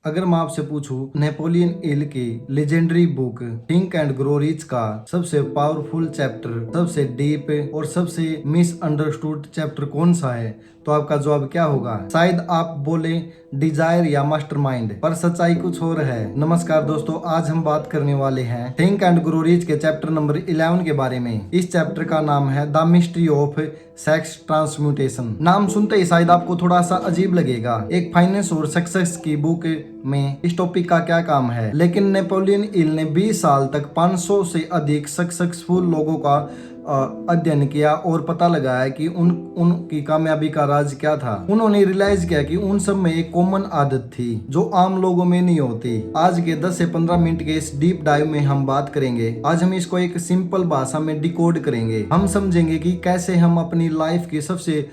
अगर मैं आपसे पूछूं नेपोलियन हिल की legendary book think and grow rich का सबसे पावरफुल चैप्टर, सबसे डीप और सबसे मिसअंडरस्टूड चैप्टर कौन सा है, तो आपका जवाब क्या होगा? शायद आप बोले डिजायर या मास्टरमाइंड, पर सच्चाई कुछ और है। नमस्कार दोस्तों, आज हम बात करने वाले हैं थिंक एंड ग्रो रिच के चैप्टर नंबर 11 के बारे में। इस चैप्टर का नाम है the mystery of sex transmutation. नाम सुनते ही शायद आपको थोड़ा सा अजीब लगेगा, एक फाइनेंस और सक्सेस की बुक में इस टॉपिक का क्या काम है। लेकिन नेपोलियन हिल ने 20 साल तक 500 से अधिक सक्सेसफुल लोगों का अध्ययन किया और पता लगाया कि उनकी कामयाबी का राज क्या था। उन्होंने रियलाइज किया कि उन सब में एक कॉमन आदत थी जो आम लोगों में नहीं होती। आज के 10 से 15 मिनट के इस डीप डाइव में हम बात करेंगे। आज हम इसको एक सिंपल भाषा में डिकोड करेंगे। हम समझेंगे कि कैसे हम अपनी लाइफ की सबसे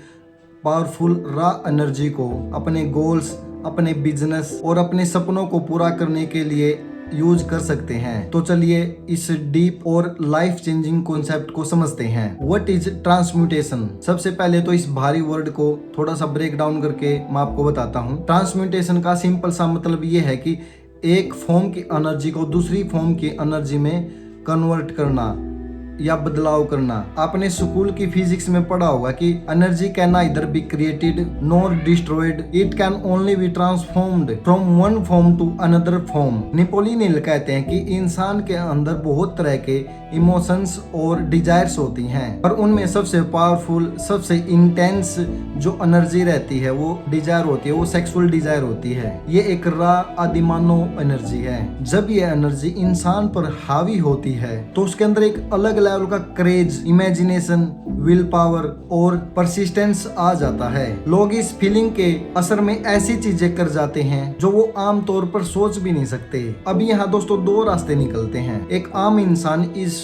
पावरफुल रॉ एनर्जी को अपने गोल्स, अपने बिजनेस और अपने सपनों को पूरा करने के लिए यूज कर सकते हैं। तो चलिए इस डीप और लाइफ चेंजिंग कॉन्सेप्ट को समझते हैं। What is transmutation? सबसे पहले तो इस भारी वर्ड को थोड़ा सा ब्रेक डाउन करके मैं आपको बताता हूँ। ट्रांसम्यूटेशन का सिंपल सा मतलब ये है कि एक फॉर्म की एनर्जी को दूसरी फॉर्म की एनर्जी में कन्वर्ट करना या बदलाव करना। आपने स्कूल की फिजिक्स में पढ़ा होगा कि energy can neither be created nor destroyed, it can only be transformed from one form to another form. Napoleon Hill कहते हैं कि इंसान के अंदर बहुत तरह के इमोशंस और डिजायर्स होती हैं, पर उनमें सबसे पावरफुल, सबसे इंटेंस जो एनर्जी रहती है वो डिजायर होती है, वो सेक्सुअल डिजायर होती है। ये एक रॉ आदिमानव एनर्जी है। जब ये एनर्जी इंसान पर हावी होती है तो उसके अंदर एक अलग लेवल का क्रेज, इमेजिनेशन, विल पावर और परसिस्टेंस आ जाता है। लोग इस फीलिंग के असर में ऐसी चीजें कर जाते हैं जो वो आम तौर पर सोच भी नहीं सकते। अब यहाँ दोस्तों दो रास्ते निकलते हैं। एक आम इंसान इस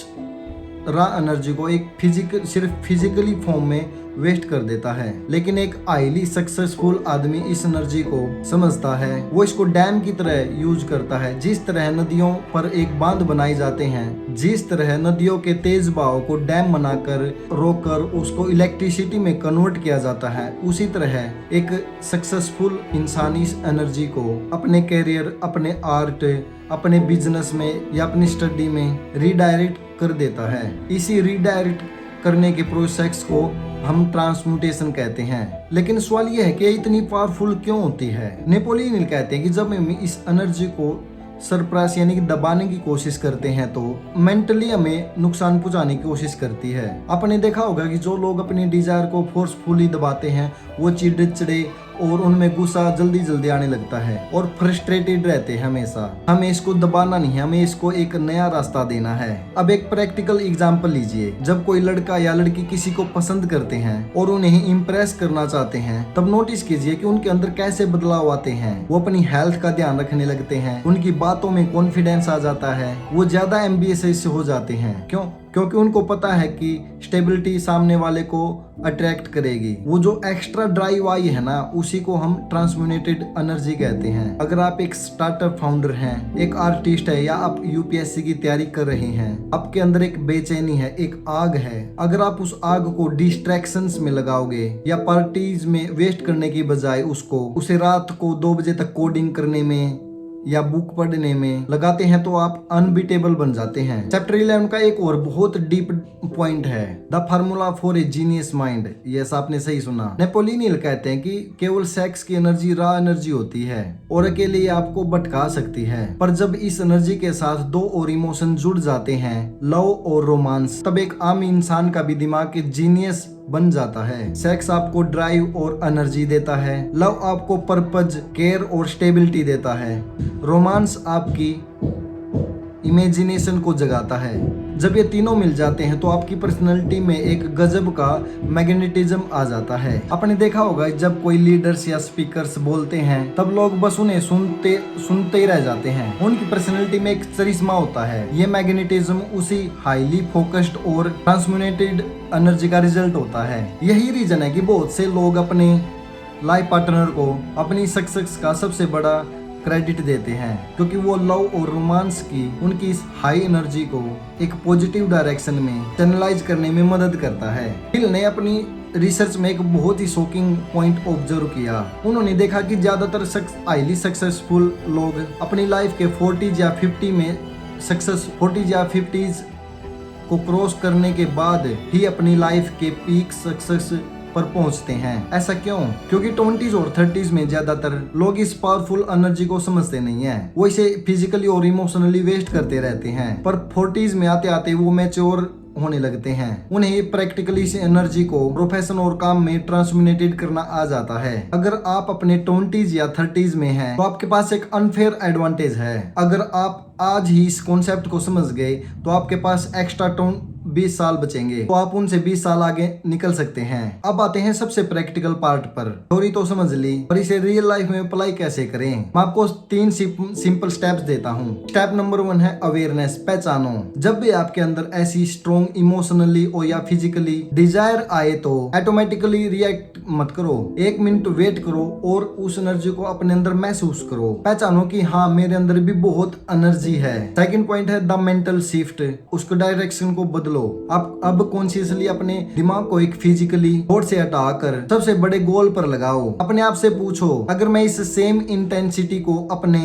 रॉ एनर्जी को सिर्फ फिजिकली फॉर्म में वेस्ट कर देता है, लेकिन एक हाईली सक्सेसफुल आदमी इस एनर्जी को समझता है। वो इसको डैम की तरह यूज करता है। जिस तरह नदियों पर एक बांध बनाए जाते हैं, जिस तरह नदियों के तेज बहाव को डैम बनाकर रोककर उसको इलेक्ट्रिसिटी में कन्वर्ट किया जाता है, उसी तरह एक सक्सेसफुल इंसान इस एनर्जी को अपने कैरियर, अपने आर्ट, अपने बिजनेस में या अपनी स्टडी में रीडायरेक्ट कर देता है। इसी रीडायरेक्ट करने के प्रोसेस को हम ट्रांसम्यूटेशन कहते हैं। लेकिन सवाल यह है कि इतनी पावरफुल क्यों होती है? नेपोलियन हिल कहते हैं कि जब हम इस एनर्जी को सरप्रेस यानी कि दबाने की कोशिश करते हैं तो मेंटली हमें नुकसान पहुंचाने की कोशिश करती है। आपने देखा होगा कि जो लोग अपनी डिजायर को फोर्सफुली दबाते हैं वो चिड़चिड़े और उनमें गुस्सा जल्दी जल्दी आने लगता है और फ्रस्ट्रेटेड रहते हैं हमेशा। हमें इसको दबाना नहीं है, हमें इसको एक नया रास्ता देना है। अब एक प्रैक्टिकल एग्जांपल लीजिए। जब कोई लड़का या लड़की किसी को पसंद करते हैं और उन्हें इम्प्रेस करना चाहते हैं, तब नोटिस कीजिए कि उनके अंदर कैसे बदलाव आते हैं। वो अपनी हेल्थ का ध्यान रखने लगते हैं, उनकी बातों में कॉन्फिडेंस आ जाता है, वो ज्यादा एम्बिशियस हो जाते हैं। क्योंकि उनको पता है कि स्टेबिलिटी सामने वाले को अट्रैक्ट करेगी। वो जो एक्स्ट्रा ड्राइव आई है ना, उसी को हम ट्रांसम्यूटेड एनर्जी कहते हैं। अगर आप एक स्टार्टअप फाउंडर हैं, एक आर्टिस्ट है या आप यूपीएससी की तैयारी कर रहे हैं, आपके अंदर एक बेचैनी है, एक आग है। अगर आप उस आग को डिस्ट्रैक्शंस में लगाओगे या पार्टीज में वेस्ट करने की बजाय उसे रात को 2 बजे तक कोडिंग करने में या बुक पढ़ने में लगाते हैं तो आप अनबीटेबल बन जाते हैं। चैप्टर 11 का एक और बहुत डीप पॉइंट है, the formula for a genius mind. Yes, आपने सही सुना। नेपोलियन हिल कहते हैं कि केवल सेक्स की एनर्जी रॉ एनर्जी होती है और अकेले ये आपको भटका सकती है, पर जब इस एनर्जी के साथ दो और इमोशन जुड़ जाते हैं, लव और रोमांस, तब एक आम इंसान का भी दिमाग एक जीनियस बन जाता है। सेक्स आपको ड्राइव और एनर्जी देता है, लव आपको पर्पज, केयर और स्टेबिलिटी देता है, रोमांस आपकी इमेजिनेशन को जगाता है। जब ये तीनों मिल जाते हैं तो आपकी पर्सनैलिटी में एक गजब का मैग्नेटिज्म आ जाता है। आपने देखा होगा जब कोई लीडर्स या स्पीकर्स बोलते हैं तब लोग बस उन्हें सुनते ही रह जाते हैं। उनकी पर्सनैलिटी में एक करिश्मा होता है। ये मैग्नेटिज्म उसी हाईली फोकस्ड और ट्रांसम्यूटेड एनर्जी का रिजल्ट होता है। यही रीजन है कि बहुत से लोग अपने लाइफ पार्टनर को अपनी सक्सेस का सबसे बड़ा क्रेडिट देते हैं, क्योंकि वो लव और रोमांस की उनकी इस हाई एनर्जी को एक पॉजिटिव डायरेक्शन में चैनलाइज करने में मदद करता है। हिल ने अपनी रिसर्च में एक बहुत ही शॉकिंग पॉइंट ऑब्जर्व किया। उन्होंने देखा कि ज्यादातर हाईली सक्सेसफुल लोग अपनी लाइफ के 40 या 50 में 40 या 50s को क्रॉस करने के बाद ही अपनी लाइफ के पीक सक्सेस पर पहुंचते हैं। ऐसा क्यों? क्योंकि 20s और 30s में ज्यादातर लोग इस पावरफुल एनर्जी को समझते नहीं है, वो इसे फिजिकली और इमोशनली वेस्ट करते रहते हैं। पर 40s में आते आते वो मैच्योर होने लगते हैं, उन्हें प्रैक्टिकली इस एनर्जी को प्रोफेशन और काम में ट्रांसमिनेटेड करना आ जाता है। अगर आप अपने 20s या 30s में हैं, तो आपके पास एक अनफेयर एडवांटेज है। अगर आप आज ही इस कॉन्सेप्ट को समझ गए तो आपके पास एक्स्ट्रा 20 साल बचेंगे, तो आप उनसे 20 साल आगे निकल सकते हैं। अब आते हैं सबसे प्रैक्टिकल पार्ट पर। थ्योरी तो समझ ली, पर इसे रियल लाइफ में अप्लाई कैसे करें? मैं आपको 3 सिंपल स्टेप्स देता हूँ। स्टेप नंबर 1 है अवेयरनेस, पहचानो। जब भी आपके अंदर ऐसी स्ट्रॉन्ग इमोशनली और या फिजिकली डिजायर आए तो ऑटोमेटिकली रिएक्ट मत करो। 1 मिनट वेट करो और उस एनर्जी को अपने अंदर महसूस करो। पहचानो कि हाँ, मेरे अंदर भी बहुत एनर्जी है। सेकंड पॉइंट है द मेंटल शिफ्ट, उसको डायरेक्शन को बदलो। आप अब कॉन्शियसली अपने दिमाग को एक फिजिकली थॉट से हटाकर सबसे बड़े गोल पर लगाओ। अपने आप से पूछो, अगर मैं इस सेम इंटेंसिटी को अपने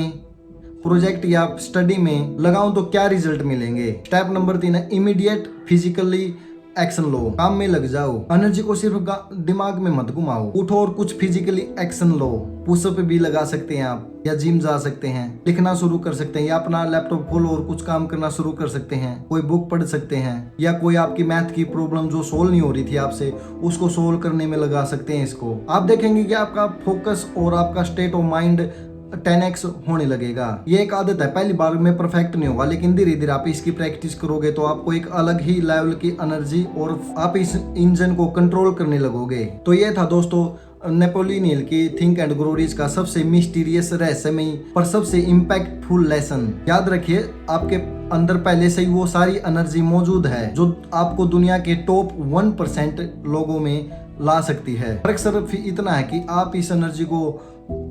प्रोजेक्ट या स्टडी में लगाऊं तो क्या रिजल्ट मिलेंगे। स्टेप नंबर 3 है इमीडिएट फिजिकली एक्शन लो, काम में लग जाओ। एनर्जी को सिर्फ दिमाग में मत घुमाओ, उठो और कुछ फिजिकली एक्शन लो। पुशअप भी लगा सकते हैं आप, या जिम जा सकते हैं, लिखना शुरू कर सकते हैं, या अपना लैपटॉप खोलो और कुछ काम करना शुरू कर सकते हैं। कोई बुक पढ़ सकते हैं, या कोई आपकी मैथ की प्रॉब्लम जो सोल्व नहीं हो रही थी आपसे, उसको सोल्व करने में लगा सकते हैं इसको। आप देखेंगे कि आपका फोकस और आपका स्टेट ऑफ माइंड 10x होने लगेगा। ये एक आदत है, पहली बार में परफेक्ट नहीं होगा, लेकिन धीरे धीरे आप इसकी प्रैक्टिस करोगे तो आपको एक अलग ही लेवल की एनर्जी और आप इस इंजन को कंट्रोल करने लगोगे। तो ये था दोस्तों नेपोलियन हिल की थिंक एंड ग्रो रिच का सबसे मिस्टीरियस, रहस्यमयी पर सबसे इम्पैक्टफुल लेसन। याद रखिए, आपके अंदर पहले से ही वो सारी एनर्जी मौजूद है जो आपको दुनिया के टॉप 1% लोगों में ला सकती है। फर्क सिर्फ इतना है कि आप इस एनर्जी को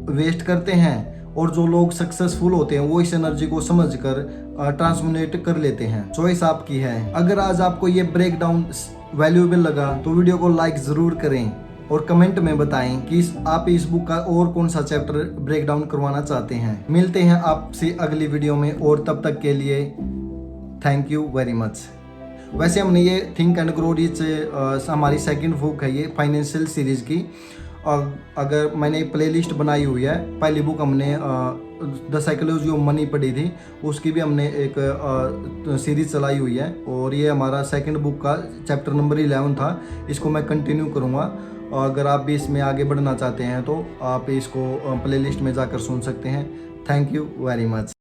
वेस्ट करते हैं, और जो लोग सक्सेसफुल होते हैं वो इस एनर्जी को समझकर ट्रांसमिनेट कर लेते हैं। चॉइस आपकी है। अगर आज आपको ये ब्रेकडाउन वैल्यूएबल लगा तो वीडियो को लाइक जरूर करें और कमेंट में बताएं कि आप इस बुक का और कौन सा चैप्टर ब्रेकडाउन करवाना चाहते हैं। मिलते हैं आपसे अगली वीडियो में, और तब तक के लिए थैंक यू वेरी मच। वैसे हमने ये थिंक एंड ग्रो रिच हमारी सेकंड बुक है ये फाइनेंशियल सीरीज की। अगर मैंने एक प्लेलिस्ट बनाई हुई है, पहली बुक हमने द साइकोलॉजी ऑफ मनी पढ़ी थी, उसकी भी हमने एक सीरीज चलाई हुई है, और ये हमारा सेकंड बुक का चैप्टर नंबर 11 था। इसको मैं कंटिन्यू करूँगा। अगर आप भी इसमें आगे बढ़ना चाहते हैं तो आप इसको प्लेलिस्ट में जाकर सुन सकते हैं। Thank you very much.